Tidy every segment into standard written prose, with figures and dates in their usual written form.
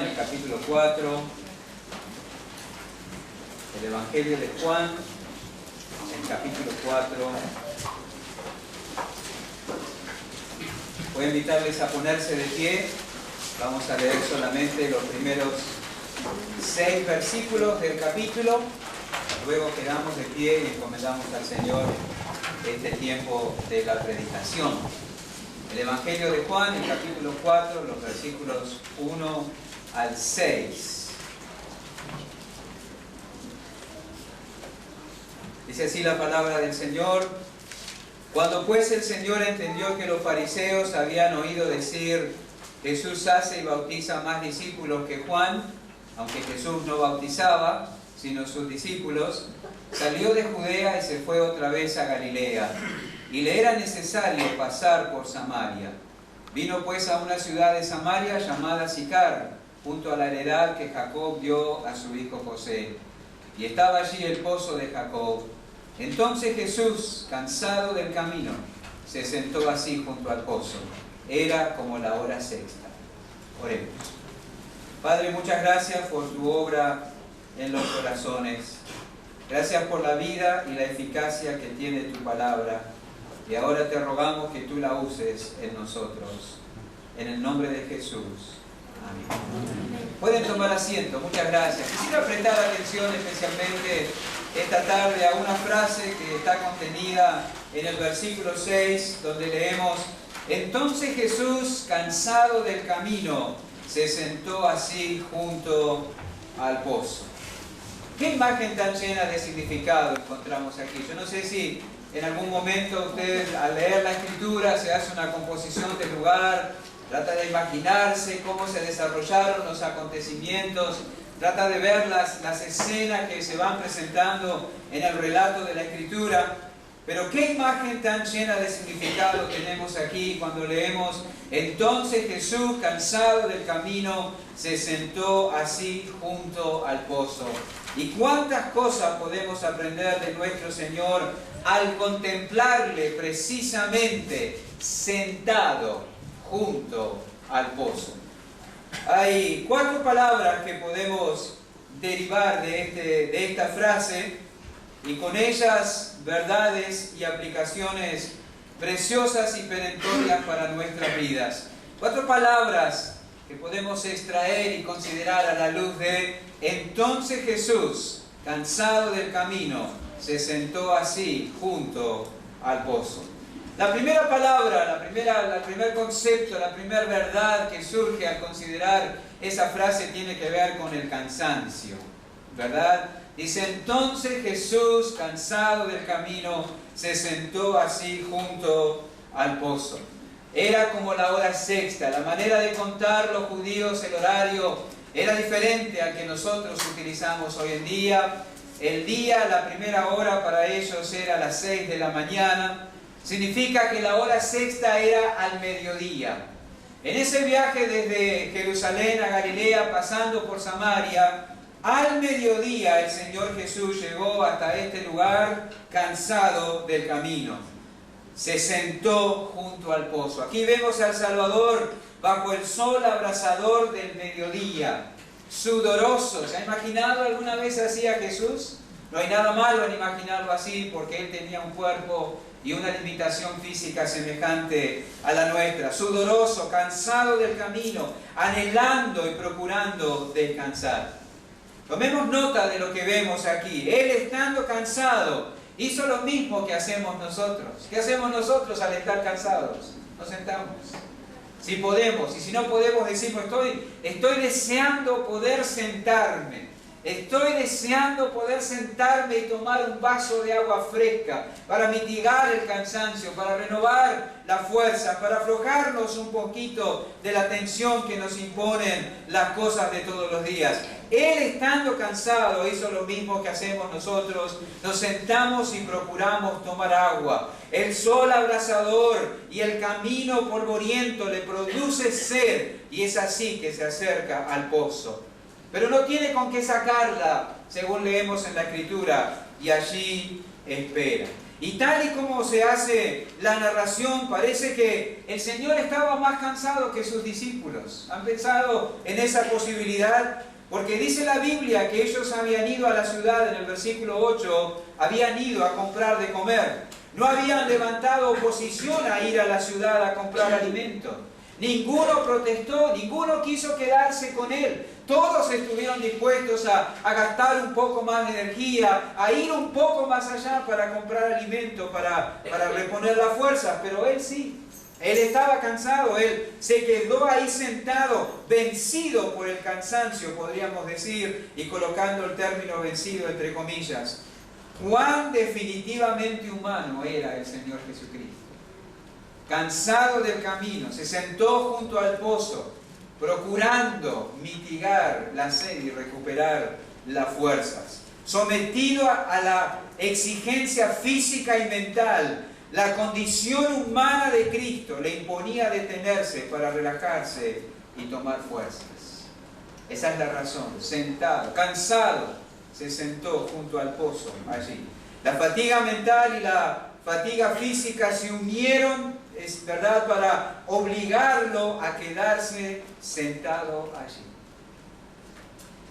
el capítulo 4, el Evangelio de Juan, el capítulo 4. Voy a invitarles a ponerse de pie. Vamos a leer solamente los primeros 6 versículos del capítulo. Luego quedamos de pie y encomendamos al Señor este tiempo de la predicación. El Evangelio de Juan, el capítulo 4, los versículos 1 al 6. Dice así la palabra del Señor: Cuando pues el Señor entendió que los fariseos habían oído decir: Jesús hace y bautiza más discípulos que Juan, aunque Jesús no bautizaba, sino sus discípulos, salió de Judea y se fue otra vez a Galilea, y le era necesario pasar por Samaria. Vino pues a una ciudad de Samaria llamada Sicar, junto a la heredad que Jacob dio a su hijo José. Y estaba allí el pozo de Jacob. Entonces Jesús, cansado del camino, se sentó así junto al pozo. Era como la hora sexta. Oremos. Padre, muchas gracias por tu obra en los corazones. Gracias por la vida y la eficacia que tiene tu palabra. Y ahora te rogamos que tú la uses en nosotros. En el nombre de Jesús. Amén. Pueden tomar asiento. Muchas gracias. Quisiera prestar atención especialmente esta tarde a una frase que está contenida en el versículo 6, donde leemos: Entonces Jesús, cansado del camino, se sentó así junto al pozo. ¿Qué imagen tan llena de significado encontramos aquí? Yo no sé si en algún momento usted, al leer la Escritura, se hace una composición del lugar, trata de imaginarse cómo se desarrollaron los acontecimientos, trata de ver las escenas que se van presentando en el relato de la Escritura. Pero qué imagen tan llena de significado tenemos aquí cuando leemos: Entonces Jesús, cansado del camino, se sentó así junto al pozo. Y cuántas cosas podemos aprender de nuestro Señor al contemplarle precisamente sentado junto al pozo. Hay 4 palabras que podemos derivar de esta frase, y con ellas verdades y aplicaciones preciosas y perentorias para nuestras vidas. 4 palabras que podemos extraer y considerar a la luz de: Entonces Jesús, cansado del camino, se sentó así junto al pozo. La primera palabra, el primer concepto, la primera verdad que surge al considerar esa frase tiene que ver con el cansancio, ¿verdad? Dice: Entonces Jesús, cansado del camino, se sentó así junto al pozo. Era como la hora sexta. La manera de contar los judíos el horario era diferente al que nosotros utilizamos hoy en día. El día, la primera hora para ellos era las 6 de la mañana. Significa que la hora sexta era al mediodía. En ese viaje desde Jerusalén a Galilea, pasando por Samaria, al mediodía el Señor Jesús llegó hasta este lugar cansado del camino. Se sentó junto al pozo. Aquí vemos al Salvador bajo el sol abrasador del mediodía, sudoroso. ¿Se ha imaginado alguna vez así a Jesús? No hay nada malo en imaginarlo así, porque Él tenía un cuerpo y una limitación física semejante a la nuestra. Sudoroso, cansado del camino, anhelando y procurando descansar. Tomemos nota de lo que vemos aquí. Él, estando cansado, hizo lo mismo que hacemos nosotros. ¿Qué hacemos nosotros al estar cansados? Nos sentamos. Si podemos, y si no podemos, decimos: estoy deseando poder sentarme. Estoy deseando poder sentarme y tomar un vaso de agua fresca para mitigar el cansancio, para renovar la fuerza, para aflojarnos un poquito de la tensión que nos imponen las cosas de todos los días. Él, estando cansado, hizo lo mismo que hacemos nosotros. Nos sentamos y procuramos tomar agua. El sol abrasador y el camino polvoriento le produce sed, y es así que se acerca al pozo. Pero no tiene con qué sacarla, según leemos en la Escritura, y allí espera. Y tal y como se hace la narración, parece que el Señor estaba más cansado que sus discípulos. ¿Han pensado en esa posibilidad? Porque dice la Biblia que ellos habían ido a la ciudad, en el versículo 8, habían ido a comprar de comer. No habían levantado oposición a ir a la ciudad a comprar alimento. Ninguno protestó, ninguno quiso quedarse con él. Todos estuvieron dispuestos a gastar un poco más de energía, a ir un poco más allá para comprar alimento, para reponer las fuerzas. Pero él sí. Él estaba cansado, él se quedó ahí sentado, vencido por el cansancio, podríamos decir, y colocando el término vencido entre comillas. Cuán definitivamente humano era el Señor Jesucristo. Cansado del camino, se sentó junto al pozo, procurando mitigar la sed y recuperar las fuerzas. Sometido a la exigencia física y mental, la condición humana de Cristo le imponía detenerse para relajarse y tomar fuerzas. Esa es la razón. Sentado, cansado, se sentó junto al pozo allí. La fatiga mental y la fatiga física se unieron, es verdad, para obligarlo a quedarse sentado allí.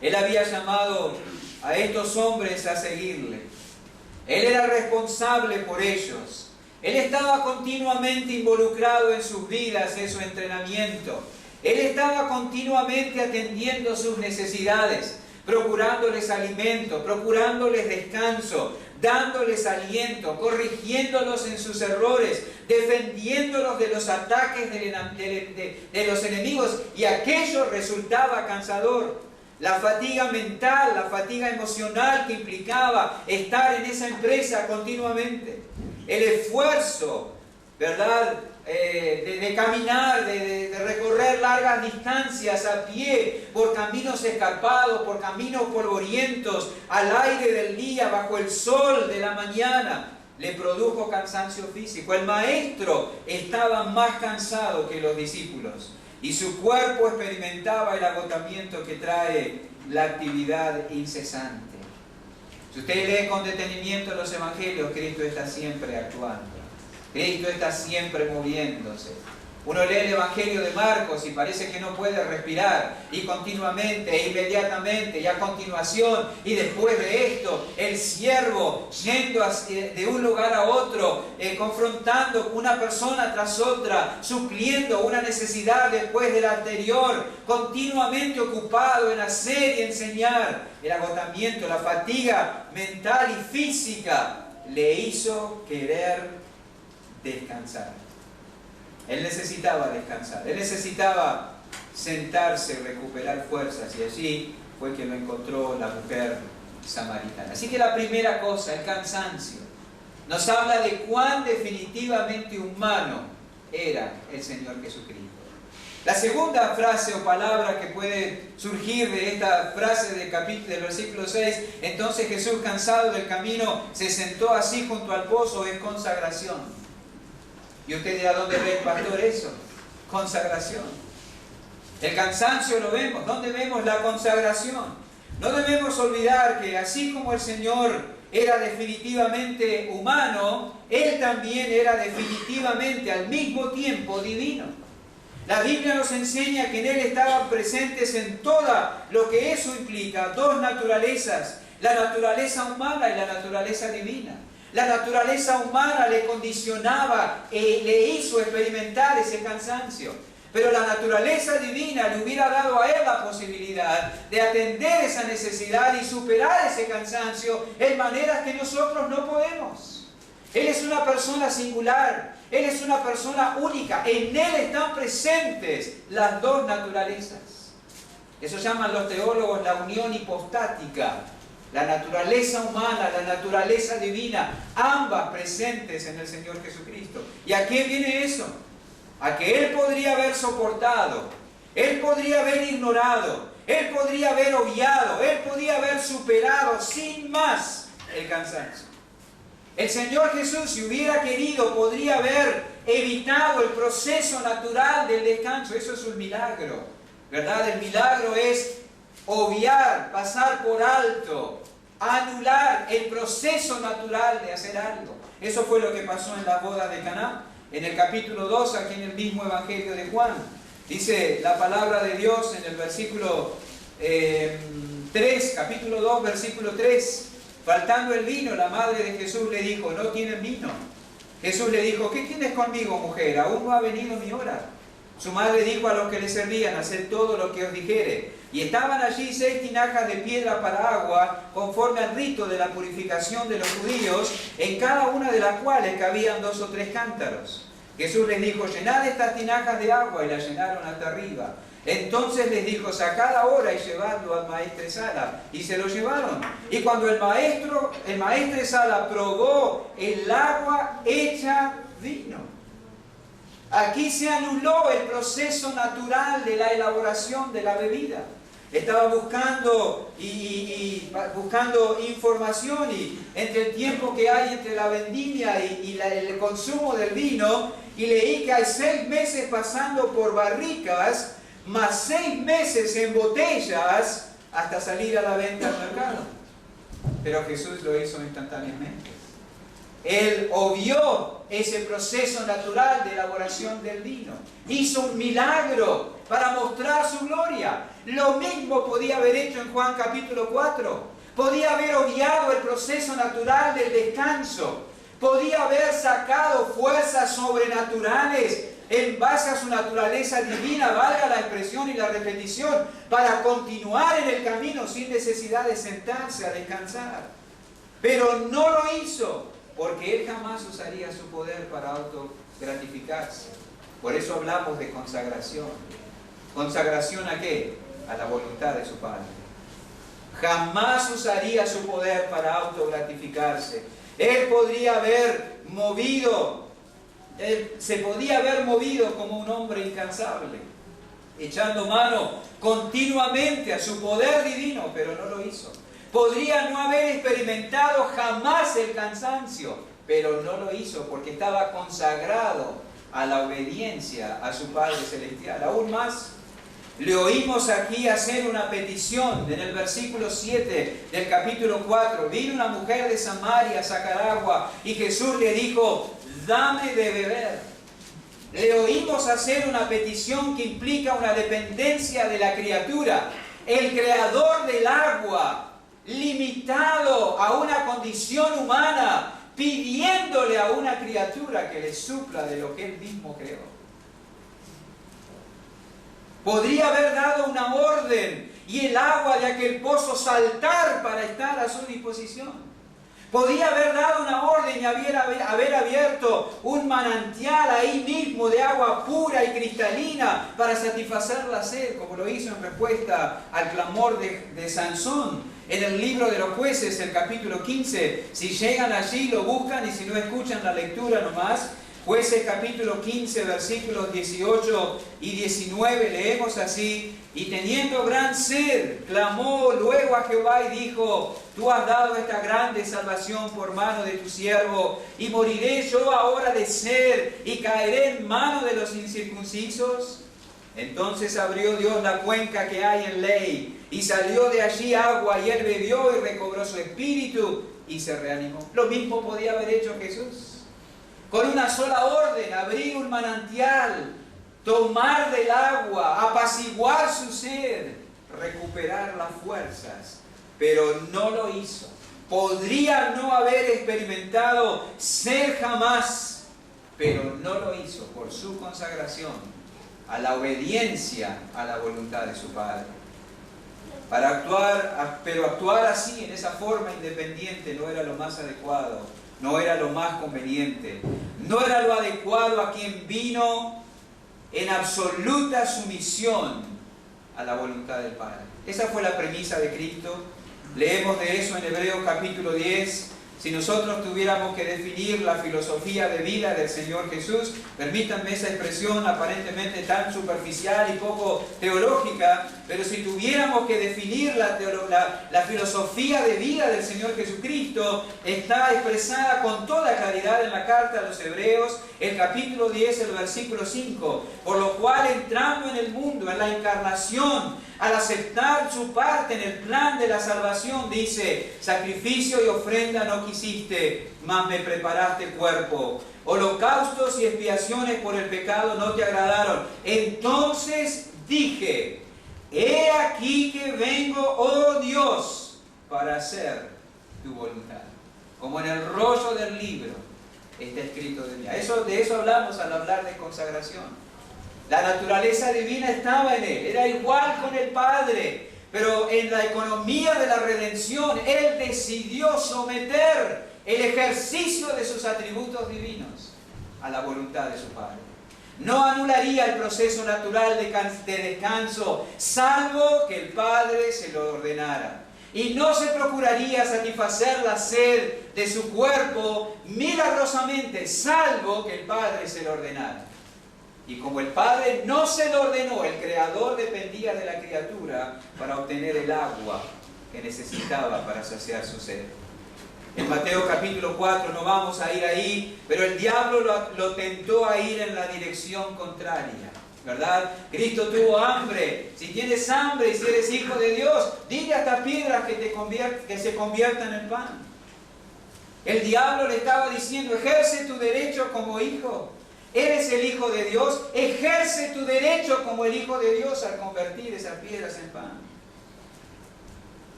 Él había llamado a estos hombres a seguirle. Él era responsable por ellos. Él estaba continuamente involucrado en sus vidas, en su entrenamiento. Él estaba continuamente atendiendo sus necesidades, procurándoles alimento, procurándoles descanso, dándoles aliento, corrigiéndolos en sus errores, defendiéndolos de los ataques de los enemigos, y aquello resultaba cansador. La fatiga mental, la fatiga emocional que implicaba estar en esa empresa continuamente. El esfuerzo, ¿verdad?, de caminar, de recorrer largas distancias a pie, por caminos escarpados, por caminos polvorientos, al aire del día, bajo el sol de la mañana, le produjo cansancio físico. El maestro estaba más cansado que los discípulos y su cuerpo experimentaba el agotamiento que trae la actividad incesante. Si usted lee con detenimiento los evangelios, Cristo está siempre actuando. Cristo está siempre moviéndose. Uno lee el evangelio de Marcos y parece que no puede respirar, y continuamente, e inmediatamente, y a continuación, y después de esto, el siervo yendo de un lugar a otro, confrontando una persona tras otra, supliendo una necesidad después de la anterior, continuamente ocupado en hacer y enseñar. El agotamiento, la fatiga mental y física le hizo querer descansar. Él necesitaba descansar, él necesitaba sentarse, recuperar fuerzas, y allí fue que lo encontró la mujer samaritana. Así que la primera cosa, el cansancio, nos habla de cuán definitivamente humano era el Señor Jesucristo. La segunda frase o palabra que puede surgir de esta frase del versículo 6, entonces Jesús, cansado del camino, se sentó así junto al pozo, es consagración. Y usted dirá, ¿dónde ve el pastor eso? Consagración. El cansancio lo vemos. ¿Dónde vemos la consagración? No debemos olvidar que así como el Señor era definitivamente humano, Él también era definitivamente al mismo tiempo divino. La Biblia nos enseña que en Él estaban presentes en todo lo que eso implica, dos naturalezas, la naturaleza humana y la naturaleza divina. La naturaleza humana le condicionaba, le hizo experimentar ese cansancio. Pero la naturaleza divina le hubiera dado a él la posibilidad de atender esa necesidad y superar ese cansancio en maneras que nosotros no podemos. Él es una persona singular, Él es una persona única. En Él están presentes las dos naturalezas. Eso llaman los teólogos la unión hipostática. La naturaleza humana, la naturaleza divina, ambas presentes en el Señor Jesucristo. ¿Y a qué viene eso? A que Él podría haber soportado, Él podría haber ignorado, Él podría haber obviado, Él podría haber superado sin más el cansancio. El Señor Jesús, si hubiera querido, podría haber evitado el proceso natural del descanso. Eso es un milagro, ¿verdad? El milagro es obviar, pasar por alto anular el proceso natural de hacer algo. Eso fue lo que pasó en las bodas de Caná. En el capítulo 2, aquí en el mismo Evangelio de Juan, dice la palabra de Dios en el versículo 3, capítulo 2, versículo 3. Faltando el vino, la madre de Jesús le dijo, no tienen vino. Jesús le dijo, ¿qué tienes conmigo, mujer? Aún no ha venido mi hora. Su madre dijo a los que le servían, haced todo lo que os dijere. Y estaban allí 6 tinajas de piedra para agua, conforme al rito de la purificación de los judíos, en cada una de las cuales cabían 2 o 3 cántaros. Jesús les dijo, llenad estas tinajas de agua, y las llenaron hasta arriba. Entonces les dijo, sacad ahora y llevadlo al maestresala. Y se lo llevaron. Y cuando el maestresala probó el agua hecha vino. Aquí se anuló el proceso natural de la elaboración de la bebida. Estaba buscando buscando información, y entre el tiempo que hay entre la vendimia y el consumo del vino, y leí que hay 6 meses pasando por barricas, más 6 meses en botellas, hasta salir a la venta al mercado. Pero Jesús lo hizo instantáneamente. Él obvió ese proceso natural de elaboración del vino. Hizo un milagro para mostrar su gloria. Lo mismo podía haber hecho en Juan capítulo 4. Podía haber obviado el proceso natural del descanso. Podía haber sacado fuerzas sobrenaturales en base a su naturaleza divina, valga la expresión y la repetición, para continuar en el camino sin necesidad de sentarse a descansar. Pero no lo hizo, porque Él jamás usaría su poder para autogratificarse. Por eso hablamos de consagración. ¿Consagración a qué? A la voluntad de su Padre. Jamás usaría su poder para autogratificarse. Él podría haber movido, se podía haber movido como un hombre incansable, echando mano continuamente a su poder divino, pero no lo hizo. Podría no haber experimentado jamás el cansancio, pero no lo hizo porque estaba consagrado a la obediencia a su Padre Celestial. Aún más, le oímos aquí hacer una petición en el versículo 7 del capítulo 4. Vino una mujer de Samaria a sacar agua y Jesús le dijo, dame de beber. Le oímos hacer una petición que implica una dependencia de la criatura. El creador del agua, limitado a una condición humana, pidiéndole a una criatura que le supla de lo que Él mismo creó. Podría haber dado una orden y el agua de aquel pozo saltar para estar a su disposición. Podía haber dado una orden y haber abierto un manantial ahí mismo de agua pura y cristalina para satisfacer la sed, como lo hizo en respuesta al clamor de Sansón. En el libro de los Jueces, el capítulo 15, si llegan allí lo buscan, y si no escuchan la lectura nomás, Jueces capítulo 15, versículos 18 y 19, leemos así: y teniendo gran sed, clamó luego a Jehová y dijo, tú has dado esta grande salvación por mano de tu siervo, y moriré yo ahora de sed, y caeré en mano de los incircuncisos. Entonces abrió Dios la cuenca que hay en Ley, y salió de allí agua, y él bebió y recobró su espíritu, y se reanimó. Lo mismo podía haber hecho Jesús. Con una sola orden, abrir un manantial, tomar del agua, apaciguar su sed, recuperar las fuerzas, pero no lo hizo. Podría no haber experimentado sed jamás, pero no lo hizo por su consagración a la obediencia a la voluntad de su Padre. Pero actuar así, en esa forma independiente, no era lo más adecuado, no era lo más conveniente, no era lo adecuado a quien vino en absoluta sumisión a la voluntad del Padre. Esa fue la premisa de Cristo. Leemos de eso en Hebreos capítulo 10. Si nosotros tuviéramos que definir la filosofía de vida del Señor Jesús, permítanme esa expresión aparentemente tan superficial y poco teológica, pero si tuviéramos que definir la filosofía de vida del Señor Jesucristo, está expresada con toda claridad en la carta a los Hebreos, el capítulo 10, el versículo 5, por lo cual entrando en el mundo, en la encarnación, al aceptar su parte en el plan de la salvación, dice, sacrificio y ofrenda no quisiste, mas me preparaste cuerpo. Holocaustos y expiaciones por el pecado no te agradaron. Entonces dije, he aquí que vengo, oh Dios, para hacer tu voluntad. Como en el rollo del libro está escrito de mí. De eso hablamos al hablar de consagración. La naturaleza divina estaba en Él, era igual con el Padre, pero en la economía de la redención, Él decidió someter el ejercicio de sus atributos divinos a la voluntad de su Padre. No anularía el proceso natural de descanso, salvo que el Padre se lo ordenara. Y no se procuraría satisfacer la sed de su cuerpo milagrosamente, salvo que el Padre se lo ordenara. Y como el Padre no se lo ordenó, el Creador dependía de la criatura para obtener el agua que necesitaba para saciar su sed. En Mateo capítulo 4 no vamos a ir ahí, pero el diablo lo tentó a ir en la dirección contraria, ¿verdad? Cristo tuvo hambre. Si tienes hambre y si eres hijo de Dios, dile a estas piedras que se conviertan en pan. El diablo le estaba diciendo, ejerce tu derecho como hijo. Eres el Hijo de Dios, ejerce tu derecho como el Hijo de Dios al convertir esas piedras en pan.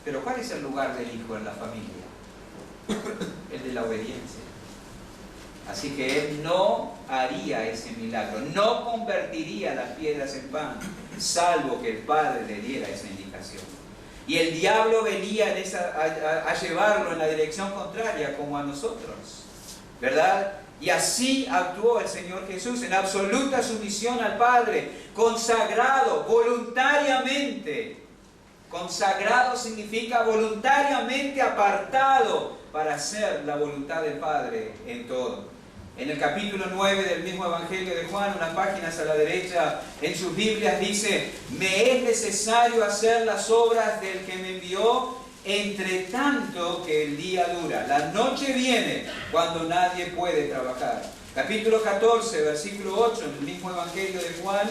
Pero ¿cuál es el lugar del Hijo en la familia? El de la obediencia. Así que Él no haría ese milagro, no convertiría las piedras en pan, salvo que el Padre le diera esa indicación. Y el diablo venía a llevarlo en la dirección contraria, como a nosotros, ¿verdad? Y así actuó el Señor Jesús en absoluta sumisión al Padre, consagrado voluntariamente. Consagrado significa voluntariamente apartado para hacer la voluntad del Padre en todo. En el capítulo 9 del mismo Evangelio de Juan, unas páginas a la derecha en sus Biblias dice, me es necesario hacer las obras del que me envió, entre tanto que el día dura. La noche viene cuando nadie puede trabajar. Capítulo 14, versículo 8, en el mismo Evangelio de Juan,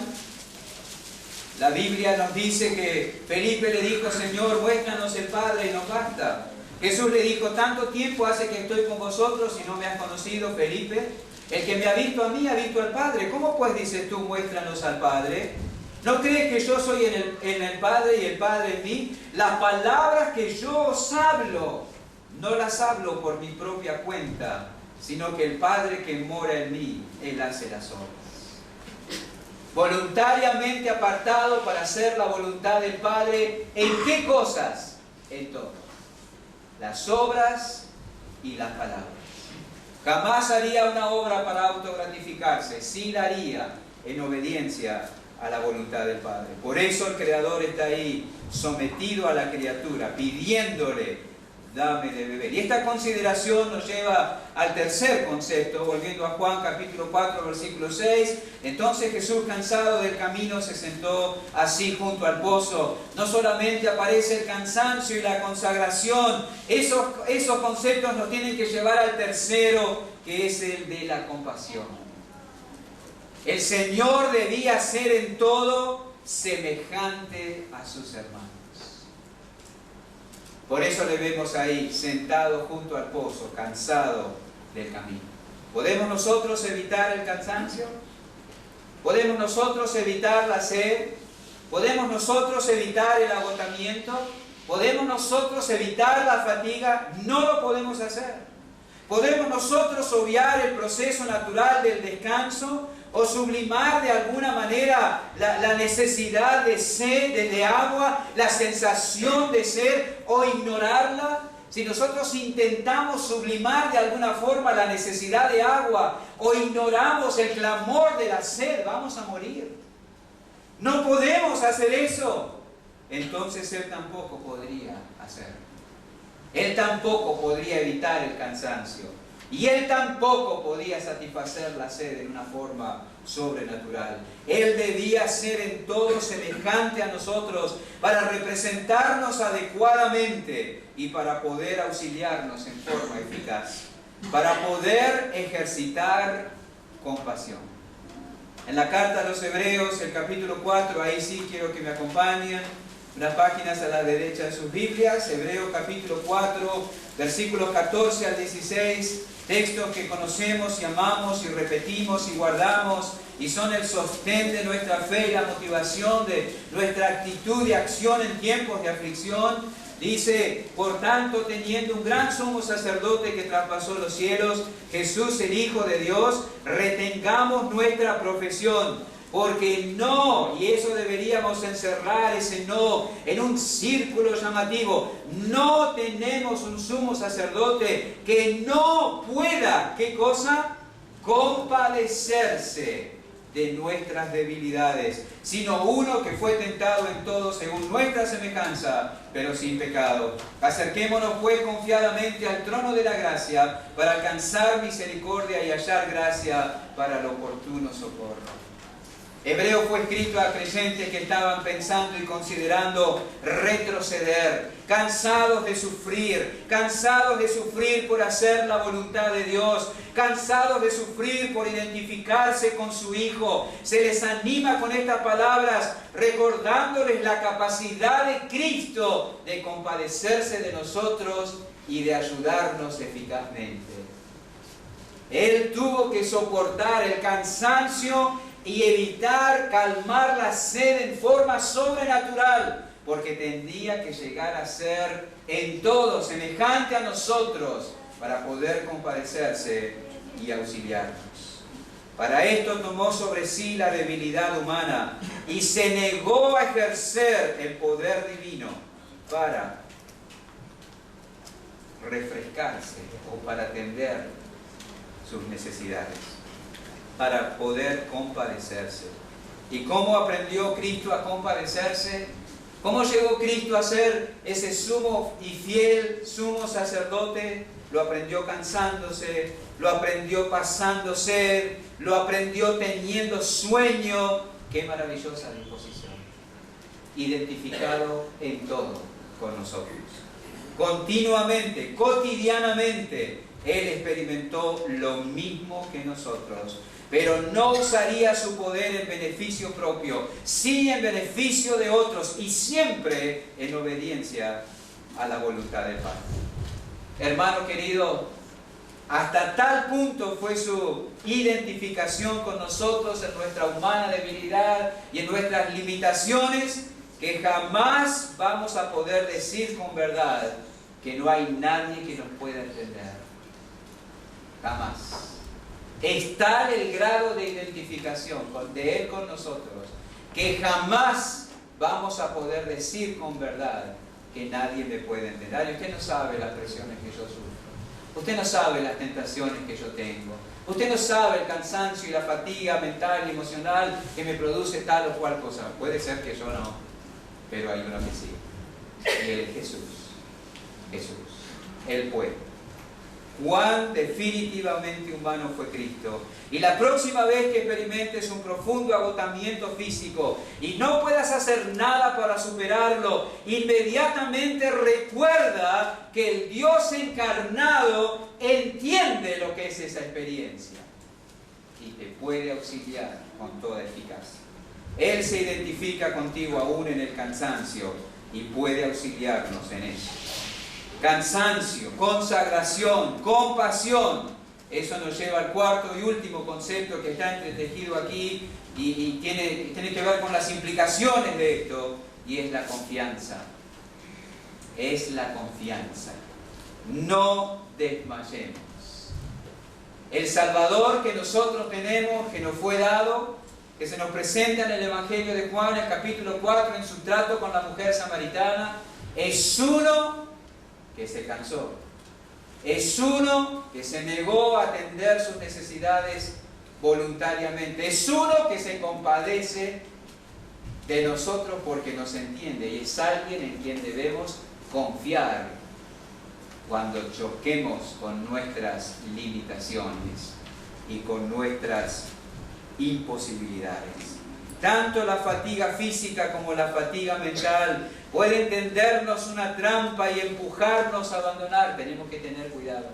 la Biblia nos dice que Felipe le dijo, Señor, muéstranos el Padre y nos basta. Jesús le dijo, tanto tiempo hace que estoy con vosotros y no me has conocido, Felipe. El que me ha visto a mí ha visto al Padre. ¿Cómo pues dices tú, muéstranos al Padre? ¿No crees que yo soy en el Padre y el Padre en mí? Las palabras que yo os hablo, no las hablo por mi propia cuenta, sino que el Padre que mora en mí, Él hace las obras. Voluntariamente apartado para hacer la voluntad del Padre, ¿en qué cosas? En todo. Las obras y las palabras. Jamás haría una obra para autogratificarse, sí la haría en obediencia a la voluntad del Padre. Por eso el Creador está ahí, sometido a la criatura, pidiéndole, dame de beber. Y esta consideración nos lleva al tercer concepto, volviendo a Juan capítulo 4, versículo 6. Entonces Jesús, cansado del camino, se sentó así junto al pozo. No solamente aparece el cansancio y la consagración, esos conceptos nos tienen que llevar al tercero, que es el de la compasión. El Señor debía ser en todo semejante a sus hermanos. Por eso le vemos ahí, sentado junto al pozo, cansado del camino. ¿Podemos nosotros evitar el cansancio? ¿Podemos nosotros evitar la sed? ¿Podemos nosotros evitar el agotamiento? ¿Podemos nosotros evitar la fatiga? No lo podemos hacer. ¿Podemos nosotros obviar el proceso natural del descanso? ¿O sublimar de alguna manera la necesidad de sed, de agua, la sensación de sed, o ignorarla? Si nosotros intentamos sublimar de alguna forma la necesidad de agua, o ignoramos el clamor de la sed, vamos a morir. No podemos hacer eso. Entonces Él tampoco podría hacerlo. Él tampoco podría evitar el cansancio. Y Él tampoco podía satisfacer la sed en una forma sobrenatural. Él debía ser en todo semejante a nosotros para representarnos adecuadamente y para poder auxiliarnos en forma eficaz, para poder ejercitar compasión. En la carta a los Hebreos, el capítulo 4, ahí sí quiero que me acompañen, unas páginas a la derecha de sus Biblias, Hebreos capítulo 4, versículos 14 al 16, textos que conocemos y amamos y repetimos y guardamos y son el sostén de nuestra fe y la motivación de nuestra actitud y acción en tiempos de aflicción. Dice, por tanto, teniendo un gran sumo sacerdote que traspasó los cielos, Jesús el Hijo de Dios, retengamos nuestra profesión, porque no, y eso deberíamos encerrar ese no en un círculo llamativo, no tenemos un sumo sacerdote que no pueda, ¿qué cosa? Compadecerse de nuestras debilidades, sino uno que fue tentado en todo según nuestra semejanza, pero sin pecado. Acerquémonos pues confiadamente al trono de la gracia para alcanzar misericordia y hallar gracia para el oportuno socorro. Hebreo fue escrito a creyentes que estaban pensando y considerando retroceder, cansados de sufrir por hacer la voluntad de Dios, cansados de sufrir por identificarse con su Hijo. Se les anima con estas palabras, recordándoles la capacidad de Cristo de compadecerse de nosotros y de ayudarnos eficazmente. Él tuvo que soportar el cansancio y evitar calmar la sed en forma sobrenatural, porque tendría que llegar a ser en todo semejante a nosotros para poder compadecerse y auxiliarnos. Para esto tomó sobre sí la debilidad humana y se negó a ejercer el poder divino para refrescarse o para atender sus necesidades, para poder compadecerse. ¿Y cómo aprendió Cristo a compadecerse? ¿Cómo llegó Cristo a ser ese sumo y fiel sumo sacerdote? Lo aprendió cansándose, lo aprendió pasando sed, lo aprendió teniendo sueño. ¡Qué maravillosa disposición! Identificado en todo con nosotros. Continuamente, cotidianamente, Él experimentó lo mismo que nosotros, pero no usaría su poder en beneficio propio, sí en beneficio de otros y siempre en obediencia a la voluntad del Padre. Hermano querido, hasta tal punto fue su identificación con nosotros en nuestra humana debilidad y en nuestras limitaciones, que jamás vamos a poder decir con verdad que no hay nadie que nos pueda entender. Jamás. Es tal el grado de identificación de Él con nosotros, que jamás vamos a poder decir con verdad que nadie me puede entender. Y usted no sabe las presiones que yo sufro. Usted no sabe las tentaciones que yo tengo. Usted no sabe el cansancio y la fatiga mental y emocional que me produce tal o cual cosa. Puede ser que yo no, pero hay uno que sí. Y Él es Jesús. Jesús. Él puede. Cuán definitivamente humano fue Cristo. Y la próxima vez que experimentes un profundo agotamiento físico y no puedas hacer nada para superarlo, inmediatamente recuerda que el Dios encarnado entiende lo que es esa experiencia y te puede auxiliar con toda eficacia. Él se identifica contigo aún en el cansancio y puede auxiliarnos en eso. Cansancio, consagración, compasión. Eso nos lleva al cuarto y último concepto que está entretejido aquí y tiene que ver con las implicaciones de esto, y es la confianza. Es la confianza. No desmayemos. El Salvador que nosotros tenemos, que nos fue dado, que se nos presenta en el Evangelio de Juan, el capítulo 4, en su trato con la mujer samaritana, es uno que se cansó. Es uno que se negó a atender sus necesidades voluntariamente. Es uno que se compadece de nosotros porque nos entiende. Y es alguien en quien debemos confiar cuando choquemos con nuestras limitaciones y con nuestras imposibilidades. Tanto la fatiga física como la fatiga mental pueden tendernos una trampa y empujarnos a abandonar. Tenemos que tener cuidado.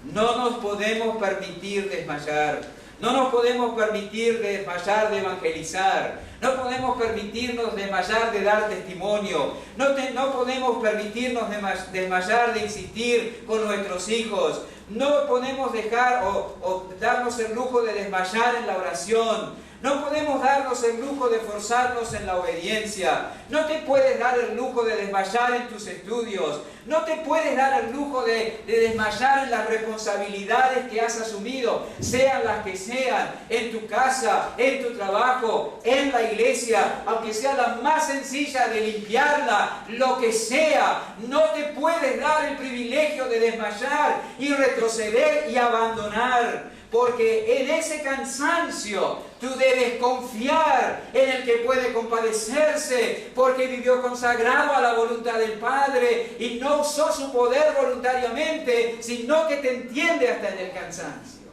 No nos podemos permitir desmayar. No nos podemos permitir desmayar de evangelizar. No podemos permitirnos desmayar de dar testimonio. No podemos permitirnos desmayar de insistir con nuestros hijos. No podemos dejar o darnos el lujo de desmayar en la oración. No podemos darnos el lujo de forzarnos en la obediencia. No te puedes dar el lujo de desmayar en tus estudios. No te puedes dar el lujo de desmayar en las responsabilidades que has asumido, sean las que sean, en tu casa, en tu trabajo, en la iglesia, aunque sea la más sencilla de limpiarla, lo que sea. No te puedes dar el privilegio de desmayar y retroceder y abandonar. Porque en ese cansancio tú debes confiar en el que puede compadecerse, porque vivió consagrado a la voluntad del Padre y no usó su poder voluntariamente, sino que te entiende hasta en el cansancio.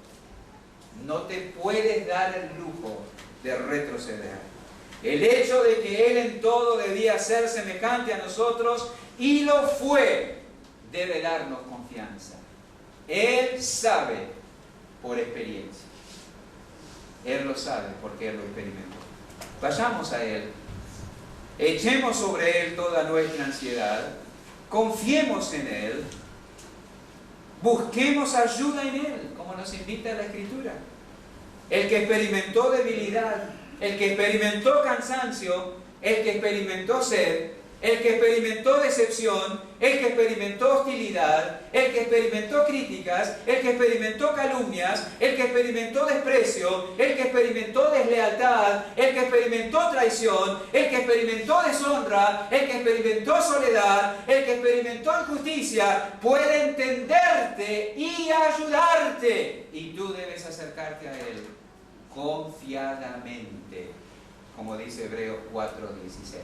No te puedes dar el lujo de retroceder. El hecho de que Él en todo debía ser semejante a nosotros, y lo fue, debe darnos confianza. Él sabe por experiencia. Él lo sabe porque Él lo experimentó. Vayamos a Él. Echemos sobre Él toda nuestra ansiedad. Confiemos en Él. Busquemos ayuda en Él, como nos invita la Escritura. El que experimentó debilidad, el que experimentó cansancio, el que experimentó sed, el que experimentó decepción, el que experimentó hostilidad, el que experimentó críticas, el que experimentó calumnias, el que experimentó desprecio, el que experimentó deslealtad, el que experimentó traición, el que experimentó deshonra, el que experimentó soledad, el que experimentó injusticia, puede entenderte y ayudarte. Y tú debes acercarte a Él confiadamente, como dice Hebreos 4:16.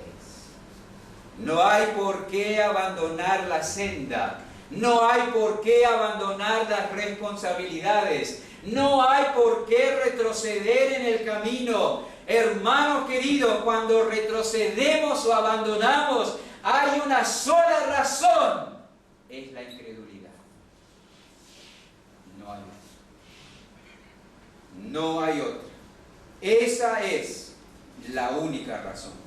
No hay por qué abandonar la senda. No hay por qué abandonar las responsabilidades. No hay por qué retroceder en el camino. Hermanos queridos, cuando retrocedemos o abandonamos, hay una sola razón. Es la incredulidad. No hay otra. No hay otra. Esa es la única razón.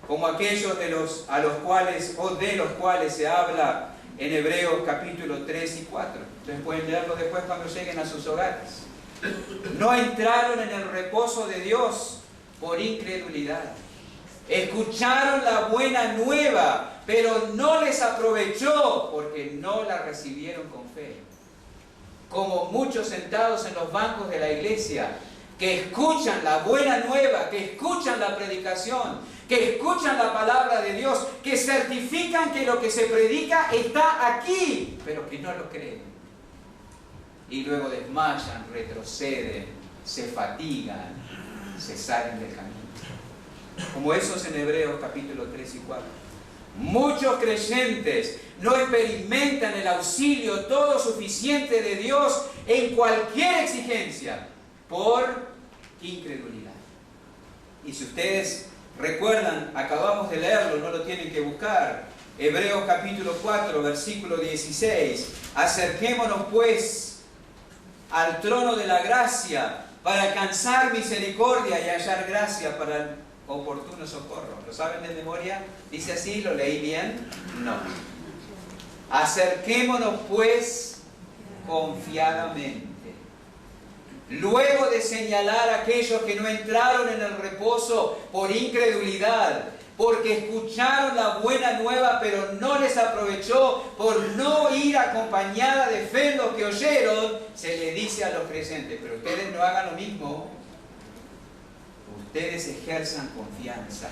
Como aquellos de los cuales se habla en Hebreos capítulo 3 y 4. Ustedes pueden leerlo después cuando lleguen a sus hogares. No entraron en el reposo de Dios por incredulidad. Escucharon la buena nueva, pero no les aprovechó porque no la recibieron con fe. Como muchos sentados en los bancos de la iglesia, que escuchan la buena nueva, que escuchan la predicación, que escuchan la palabra de Dios, que certifican que lo que se predica está aquí, pero que no lo creen. Y luego desmayan, retroceden, se fatigan, se salen del camino. Como esos en Hebreos capítulo 3 y 4. Muchos creyentes no experimentan el auxilio todo suficiente de Dios en cualquier exigencia por incredulidad. Y si ustedes recuerdan, acabamos de leerlo, no lo tienen que buscar. Hebreos capítulo 4, versículo 16. Acerquémonos pues al trono de la gracia para alcanzar misericordia y hallar gracia para el oportuno socorro. ¿Lo saben de memoria? ¿Dice así? ¿Lo leí bien? No. Acerquémonos pues confiadamente. Luego de señalar a aquellos que no entraron en el reposo por incredulidad, porque escucharon la buena nueva pero no les aprovechó, por no ir acompañada de fe en lo que oyeron, se le dice a los creyentes, pero ustedes no hagan lo mismo, ustedes ejerzan confianza.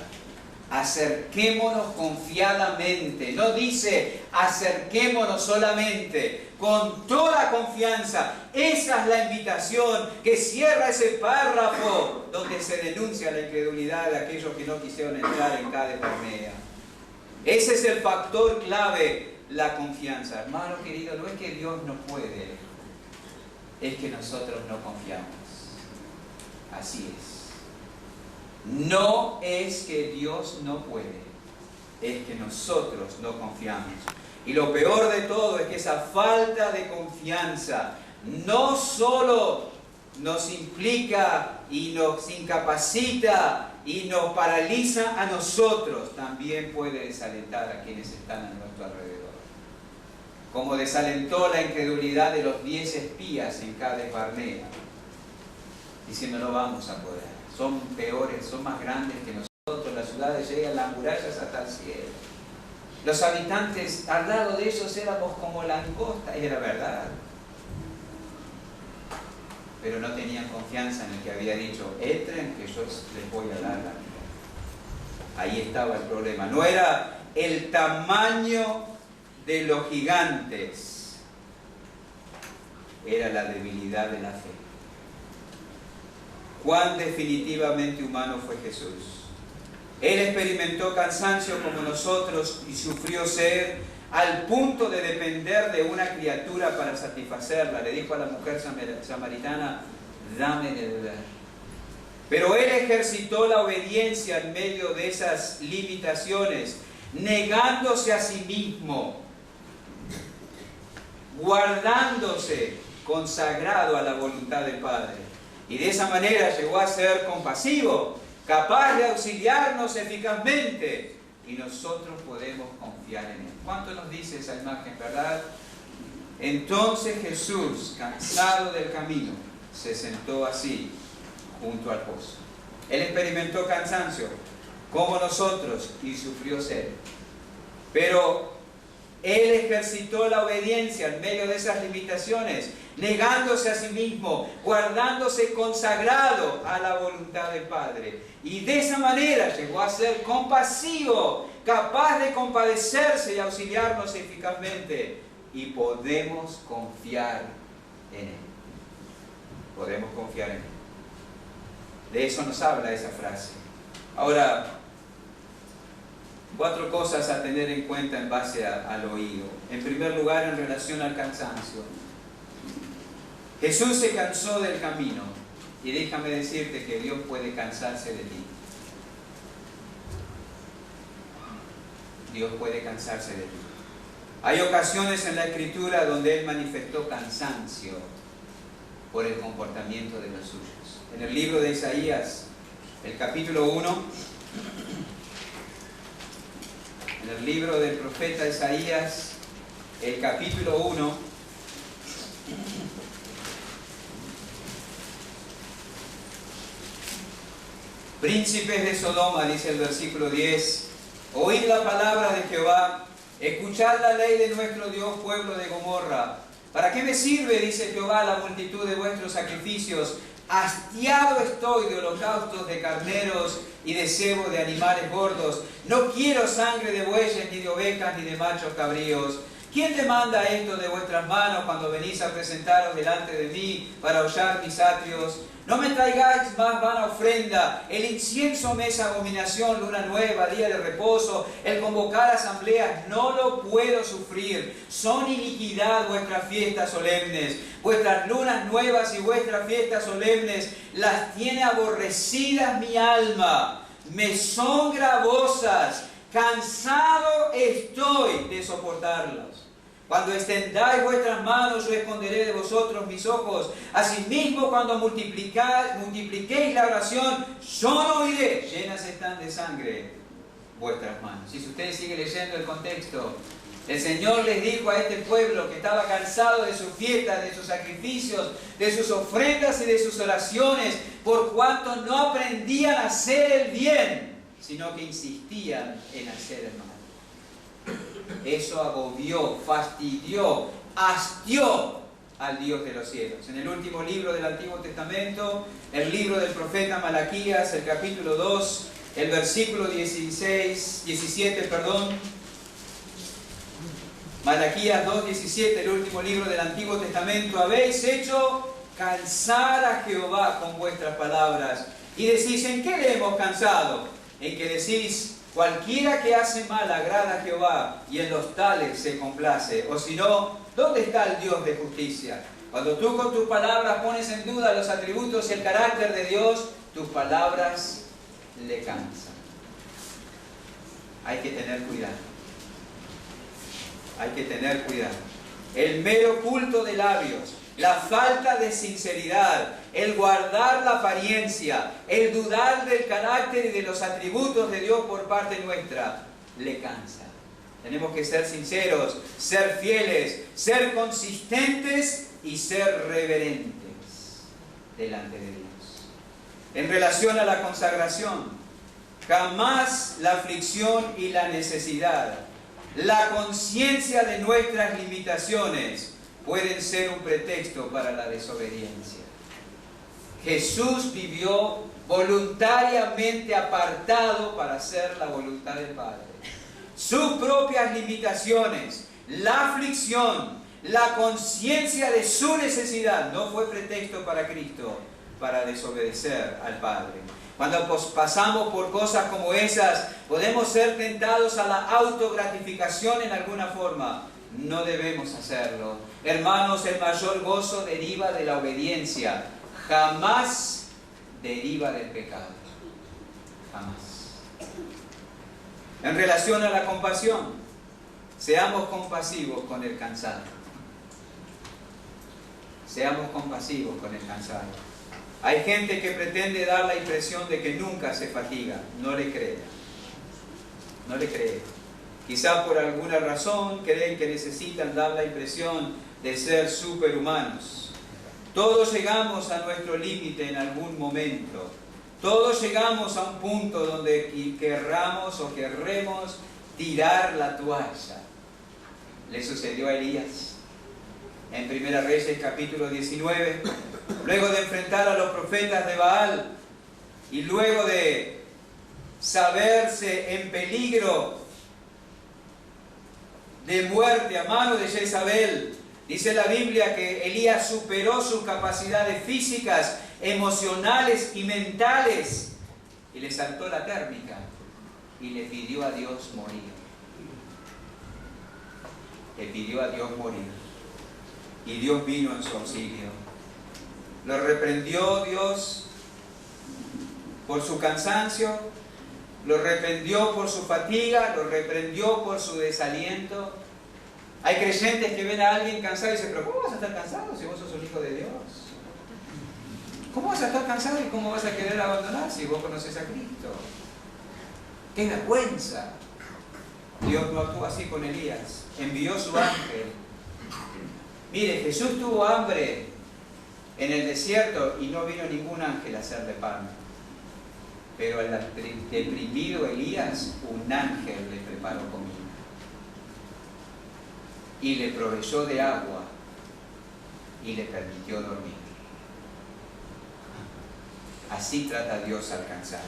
Acerquémonos confiadamente. No dice acerquémonos solamente, con toda confianza. Esa es la invitación que cierra ese párrafo donde se denuncia la incredulidad de aquellos que no quisieron entrar en Cades Barnea. Ese es el factor clave. la confianza. Hermano querido, no es que Dios no puede, es que nosotros no confiamos. Así es. No es que Dios no puede, es que nosotros no confiamos. Y lo peor de todo es que esa falta de confianza no solo nos implica y nos incapacita y nos paraliza a nosotros, también puede desalentar a quienes están a nuestro alrededor. Como desalentó la incredulidad de los 10 espías en Cades Barnea, diciendo no vamos a poder, son peores, son más grandes que nosotros, las ciudades llegan las murallas hasta el cielo. Los habitantes al lado de ellos éramos como langosta, y era verdad. Pero no tenían confianza en el que había dicho, entren que yo les voy a dar la vida. Ahí estaba el problema. No era el tamaño de los gigantes, era la debilidad de la fe. Cuán definitivamente humano fue Jesús. Él experimentó cansancio como nosotros y sufrió sed al punto de depender de una criatura para satisfacerla. Le dijo a la mujer samaritana, dame de beber. Pero Él ejercitó la obediencia en medio de esas limitaciones, negándose a sí mismo, guardándose consagrado a la voluntad del Padre. Y de esa manera llegó a ser compasivo, capaz de auxiliarnos eficazmente, y nosotros podemos confiar en Él. ¿Cuánto nos dice esa imagen, verdad? Entonces Jesús, cansado del camino, se sentó así, junto al pozo. Él experimentó cansancio, como nosotros, y sufrió sed. Pero Él ejercitó la obediencia en medio de esas limitaciones, negándose a sí mismo, guardándose consagrado a la voluntad del Padre. Y de esa manera llegó a ser compasivo, capaz de compadecerse y auxiliarnos eficazmente. Y podemos confiar en Él. Podemos confiar en Él. De eso nos habla esa frase. Ahora, 4 cosas a tener en cuenta en base al oído. En primer lugar, en relación al cansancio. Jesús se cansó del camino. Y déjame decirte que Dios puede cansarse de ti. Dios puede cansarse de ti. Hay ocasiones en la Escritura donde Él manifestó cansancio por el comportamiento de los suyos. En el libro de Isaías, el capítulo 1, en el libro del profeta Isaías, el capítulo 1, príncipes de Sodoma, dice el versículo 10, oíd la palabra de Jehová, escuchad la ley de nuestro Dios, pueblo de Gomorra. ¿Para qué me sirve, dice Jehová, la multitud de vuestros sacrificios? Hastiado estoy de holocaustos de carneros y de cebo de animales gordos. No quiero sangre de bueyes, ni de ovejas, ni de machos cabríos. ¿Quién demanda esto de vuestras manos cuando venís a presentaros delante de mí para hollar mis atrios? No me traigáis más vana ofrenda. El incienso me es abominación, luna nueva, día de reposo. El convocar asambleas no lo puedo sufrir. Son iniquidad vuestras fiestas solemnes. Vuestras lunas nuevas y vuestras fiestas solemnes las tiene aborrecidas mi alma. Me son gravosas. Cansado estoy de soportarlos. Cuando extendáis vuestras manos, yo esconderé de vosotros mis ojos. Asimismo, cuando multipliquéis la oración, yo no oiré. Llenas están de sangre vuestras manos. Si usted sigue leyendo el contexto, el Señor les dijo a este pueblo que estaba cansado de sus fiestas, de sus sacrificios, de sus ofrendas y de sus oraciones, por cuanto no aprendían a hacer el bien, sino que insistían en hacer el mal. Eso agobió, fastidió, hastió al Dios de los cielos. En el último libro del Antiguo Testamento, el libro del profeta Malaquías, el capítulo 2, el versículo 17, Malaquías 2:17, el último libro del Antiguo Testamento, habéis hecho cansar a Jehová con vuestras palabras. Y decís, ¿en qué le hemos cansado? En que decís, Cualquiera que hace mal agrada a Jehová, y en los tales se complace. O si no, ¿dónde está el Dios de justicia? Cuando tú con tus palabras pones en duda los atributos y el carácter de Dios, tus palabras le cansan. Hay que tener cuidado. Hay que tener cuidado. El mero culto de labios, la falta de sinceridad, el guardar la apariencia, el dudar del carácter y de los atributos de Dios por parte nuestra, le cansa. Tenemos que ser sinceros, ser fieles, ser consistentes y ser reverentes delante de Dios. En relación a la consagración, jamás la aflicción y la necesidad, la conciencia de nuestras limitaciones pueden ser un pretexto para la desobediencia. Jesús vivió voluntariamente apartado para hacer la voluntad del Padre. Sus propias limitaciones, la aflicción, la conciencia de su necesidad no fue pretexto para Cristo para desobedecer al Padre. Cuando pasamos por cosas como esas, podemos ser tentados a la autogratificación en alguna forma. No debemos hacerlo. Hermanos, el mayor gozo deriva de la obediencia, jamás deriva del pecado. Jamás. En relación a la compasión, seamos compasivos con el cansado. Seamos compasivos con el cansado. Hay gente que pretende dar la impresión de que nunca se fatiga. No le crea. No le cree. Quizá por alguna razón creen que necesitan dar la impresión de ser superhumanos. Todos llegamos a nuestro límite en algún momento. Todos llegamos a un punto donde querramos o querremos tirar la toalla. Le sucedió a Elías en 1 Reyes capítulo 19, luego de enfrentar a los profetas de Baal y luego de saberse en peligro de muerte a mano de Jezabel. Dice la Biblia que Elías superó sus capacidades físicas, emocionales y mentales y le saltó la térmica y le pidió a Dios morir. Le pidió a Dios morir. Y Dios vino en su auxilio. Lo reprendió Dios por su cansancio, lo reprendió por su fatiga, lo reprendió por su desaliento. Hay creyentes que ven a alguien cansado y dicen, pero ¿cómo vas a estar cansado si vos sos un hijo de Dios? ¿Cómo vas a estar cansado y cómo vas a querer abandonar si vos conoces a Cristo? ¡Qué vergüenza! Dios no actuó así con Elías. Envió su ángel. Mire, Jesús tuvo hambre en el desierto y no vino ningún ángel a hacerle pan. Pero al deprimido Elías, un ángel le preparó comida. Y le proveyó de agua y le permitió dormir. Así trata Dios al cansado.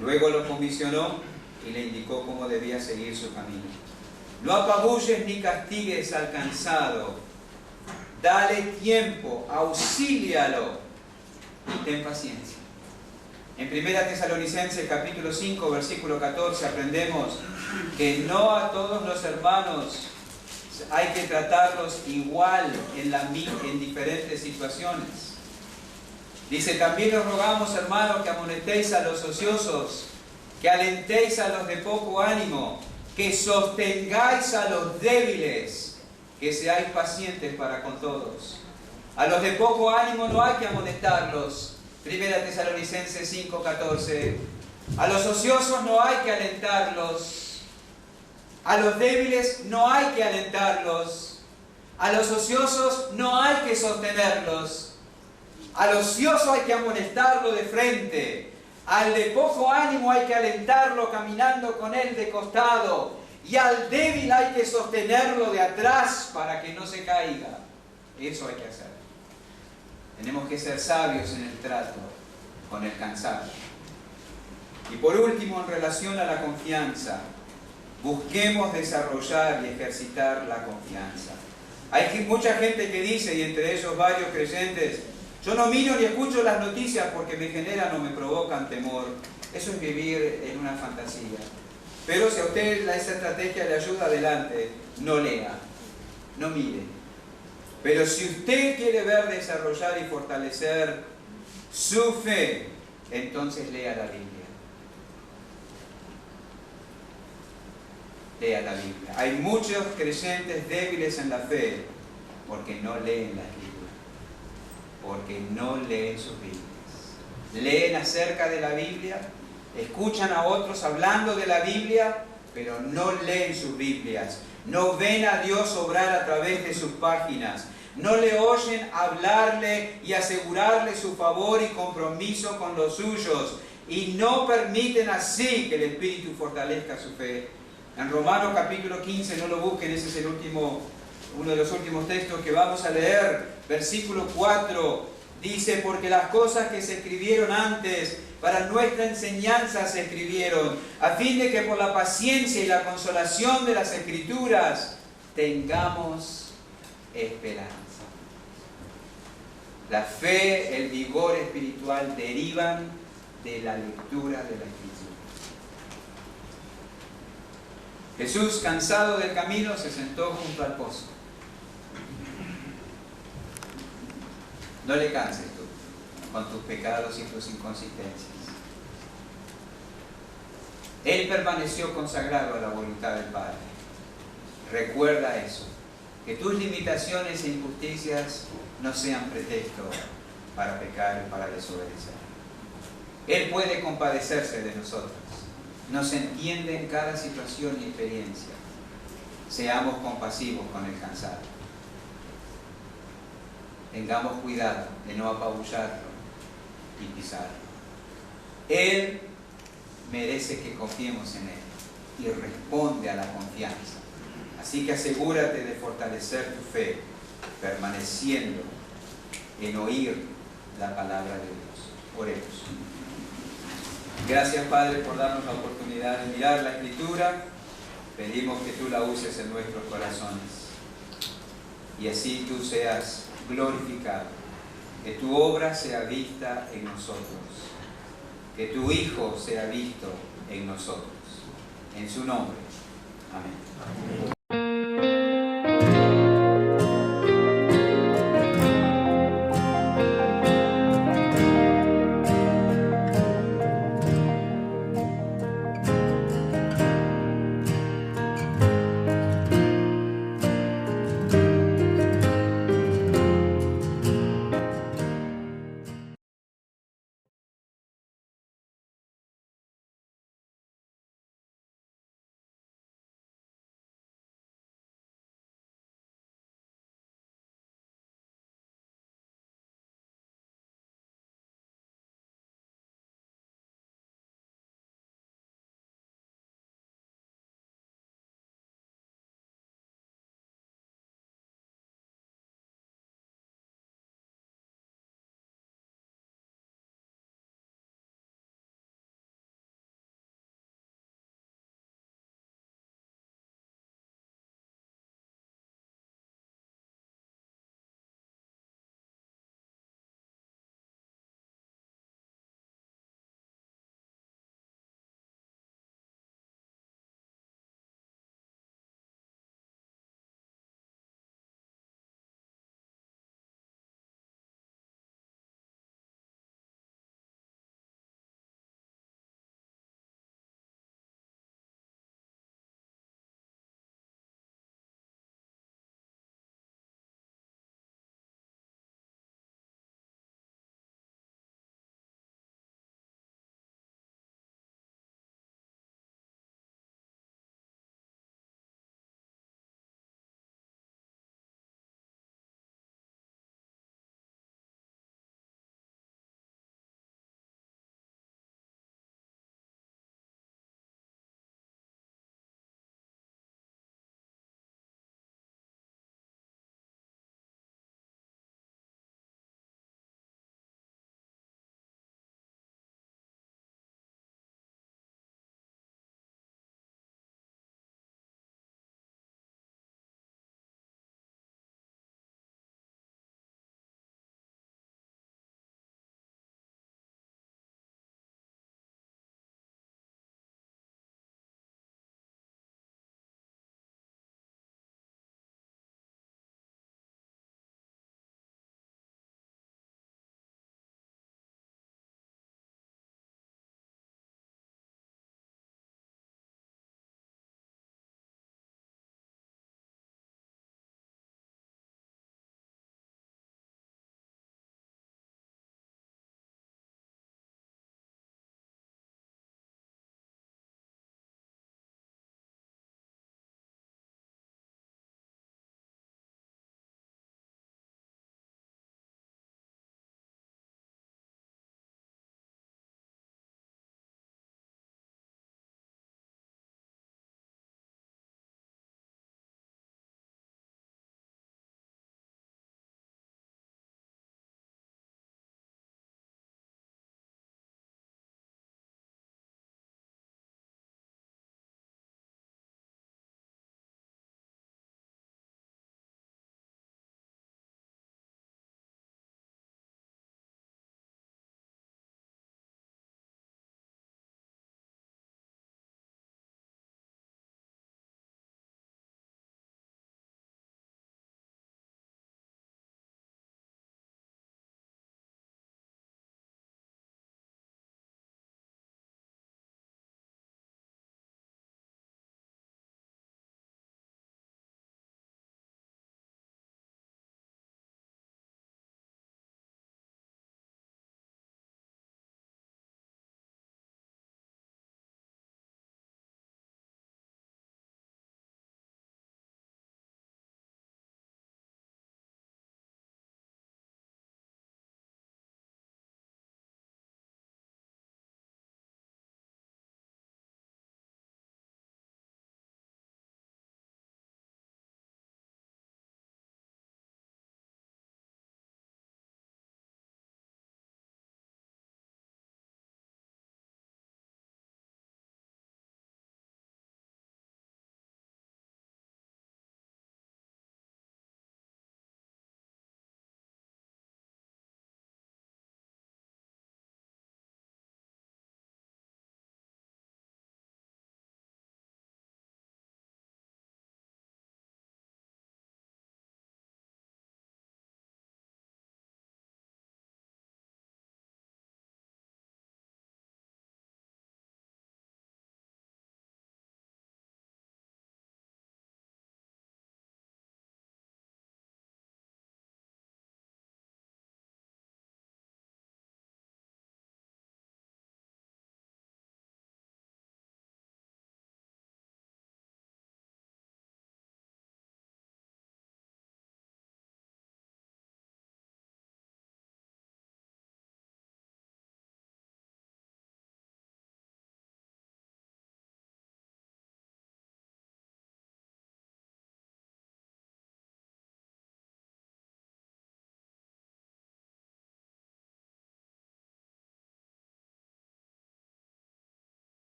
Luego lo comisionó y le indicó cómo debía seguir su camino. No apabulles ni castigues al cansado. Dale tiempo, auxílialo y ten paciencia. En 1 Tesalonicenses capítulo 5, versículo 14 aprendemos que no a todos los hermanos hay que tratarlos igual en diferentes situaciones. Dice, también os rogamos, hermanos, que amonestéis a los ociosos, que alentéis a los de poco ánimo, que sostengáis a los débiles, que seáis pacientes para con todos. A los de poco ánimo no hay que amonestarlos. 1 Tesalonicenses 5:14. A los ociosos no hay que alentarlos. A los débiles no hay que alentarlos. A los ociosos no hay que sostenerlos. Al ocioso hay que amonestarlo de frente. Al de poco ánimo hay que alentarlo caminando con él de costado. Y al débil hay que sostenerlo de atrás para que no se caiga. Eso hay que hacer. Tenemos que ser sabios en el trato con el cansado. Y por último, en relación a la confianza, busquemos desarrollar y ejercitar la confianza. Hay mucha gente que dice, y entre ellos varios creyentes, yo no miro ni escucho las noticias porque me generan o me provocan temor. eso es vivir en una fantasía. Pero si a usted esa estrategia le ayuda, adelante, no lea, no mire. Pero si usted quiere ver desarrollar y fortalecer su fe, entonces lea la Biblia. Lea la Biblia. Hay muchos creyentes débiles en la fe porque no leen la Escritura, porque no leen sus Biblias. Leen acerca de la Biblia, escuchan a otros hablando de la Biblia, pero no leen sus Biblias. No ven a Dios obrar a través de sus páginas. No le oyen hablarle y asegurarle su favor y compromiso con los suyos. Y no permiten así que el Espíritu fortalezca su fe. En Romanos capítulo 15, no lo busquen, ese es uno de los últimos textos que vamos a leer. Versículo 4 dice: porque las cosas que se escribieron antes para nuestra enseñanza se escribieron, a fin de que por la paciencia y la consolación de las Escrituras tengamos esperanza. La fe, el vigor espiritual derivan de la lectura de la Escritura. Jesús, cansado del camino, se sentó junto al pozo. No le canses tú con tus pecados y tus inconsistencias. Él permaneció consagrado a la voluntad del Padre. Recuerda eso, que tus limitaciones e injusticias no sean pretexto para pecar y para desobedecer. Él puede compadecerse de nosotros. Nos entiende en cada situación y experiencia. Seamos compasivos con el cansado. Tengamos cuidado de no apabullarlo y pisarlo. Él merece que confiemos en Él y responde a la confianza. Así que asegúrate de fortalecer tu fe, permaneciendo en oír la palabra de Dios. Oremos. Gracias, Padre, por darnos la oportunidad de mirar la Escritura. Pedimos que tú la uses en nuestros corazones y así tú seas glorificado, que tu obra sea vista en nosotros, que tu Hijo sea visto en nosotros. En su nombre. Amén.